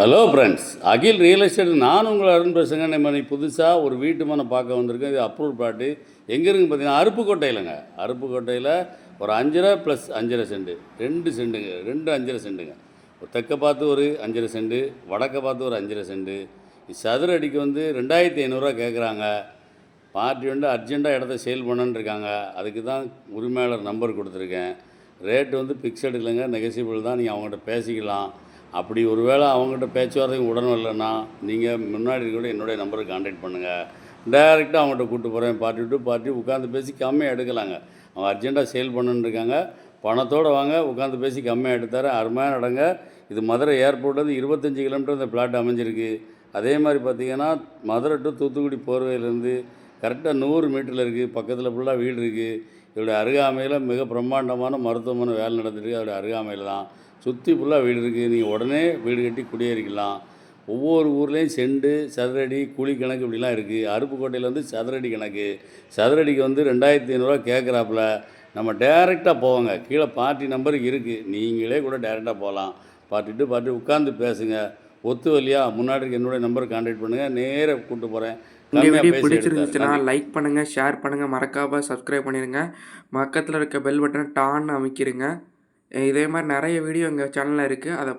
Hello friends, அகில் real estate நான் உங்கள் அருண் பேசுங்க. நம்ம இன்னைக்கு புதுசாக ஒரு வீட்டு மனை பார்க்க வந்திருக்கேன். இது அப்ரூவ் பிளாட்டு. எங்கே இருக்குன்னு பார்த்தீங்கன்னா அருப்புக்கோட்டையிலங்க. அருப்புக்கோட்டையில் ஒரு 5.5 ப்ளஸ் 5.5 சென்ட், 2 சென்ட்டுங்க, 2 5.5 சென்ட்டுங்க. ஒரு தெற்க பார்த்து ஒரு 5.5 சென்ட், வடக்க பார்த்து ஒரு 5.5 சென்ட். சதுர அடிக்கு வந்து 2500 கேட்குறாங்க. பார்ட்டி வந்து அர்ஜெண்ட்டாக இடத்த சேல் பண்ணணுன்னு இருக்காங்க. அதுக்கு தான் உரிமையாளர் நம்பர் கொடுத்துருக்கேன். ரேட்டு வந்து ஃபிக்ஸட் இல்லைங்க, நெகசிபிள் தான். நீங்கள் அவங்ககிட்ட பேசிக்கலாம். அப்படி ஒரு வேளை அவங்ககிட்ட பேச்சுவார்த்தைக்கு உடனே இல்லைன்னா நீங்கள் முன்னாடி கூட என்னுடைய நம்பருக்கு கான்டாக்ட் பண்ணுங்கள். டைரெக்டாக அவங்ககிட்ட கூப்பிட்டு போகிறேன். பார்ட்டி டு பார்ட்டி உட்காந்து பேசி கம்மியாக எடுக்கலாங்க. அவங்க அர்ஜெண்ட்டாக சேல் பண்ணுன்னு இருக்காங்க. பணத்தோடு வாங்க, உட்காந்து பேசி கம்மியாக எடுத்தார அருமையாக நடங்க. இது மதுரை ஏர்போர்ட்லேருந்து 25 கிலோமீட்டர் இந்த பிளாட் அமைஞ்சிருக்கு. அதே மாதிரி பார்த்திங்கன்னா மதுரை டு தூத்துக்குடி போர்வையிலேருந்து கரெக்டாக 100 மீட்டரில் இருக்குது. பக்கத்தில் ஃபுல்லாக வீடு இருக்குது. இதோடைய அருகாமையில் மிக பிரம்மாண்டமான மருத்துவமனை வேலை நடந்துருக்கு. அதோடைய அருகாமையில் தான் சுற்றி ஃபுல்லாக வீடு இருக்குது. நீங்கள் உடனே வீடு கட்டி குடியேறிக்கலாம். ஒவ்வொரு ஊர்லேயும் செண்டு, சதுரடி, கூலி கணக்கு இப்படிலாம் இருக்குது. அருப்புக்கோட்டையில் வந்து சதுரடி கணக்கு. சதுரடிக்கு வந்து 2500 கேட்குறாப்புல. நம்ம டேரெக்டாக போவாங்க. கீழே பார்ட்டி நம்பர் இருக்குது. நீங்களே கூட டேரெக்டாக போகலாம். பார்ட்டி டு பார்ட்டி உட்காந்து பேசுங்க. ஒத்து வரலையா முன்னாடி என்னுடைய நம்பருக்கு கான்டாக்ட் பண்ணுங்கள். நேராக கூப்பிட்டு போகிறேன். இந்த கம்மியாக வீடியோ பேசி பிடிச்சிருந்துச்சுன்னா எடுத்தார். லைக் பண்ணுங்கள், ஷேர் பண்ணுங்கள், மறக்காமல் சப்ஸ்கிரைப் பண்ணிடுங்க. பக்கத்தில் இருக்க பெல் பட்டனை டான்னு அமைக்கிருங்க. இதே மாதிரி நிறைய வீடியோ எங்கள் சேனலில் இருக்குது, அதை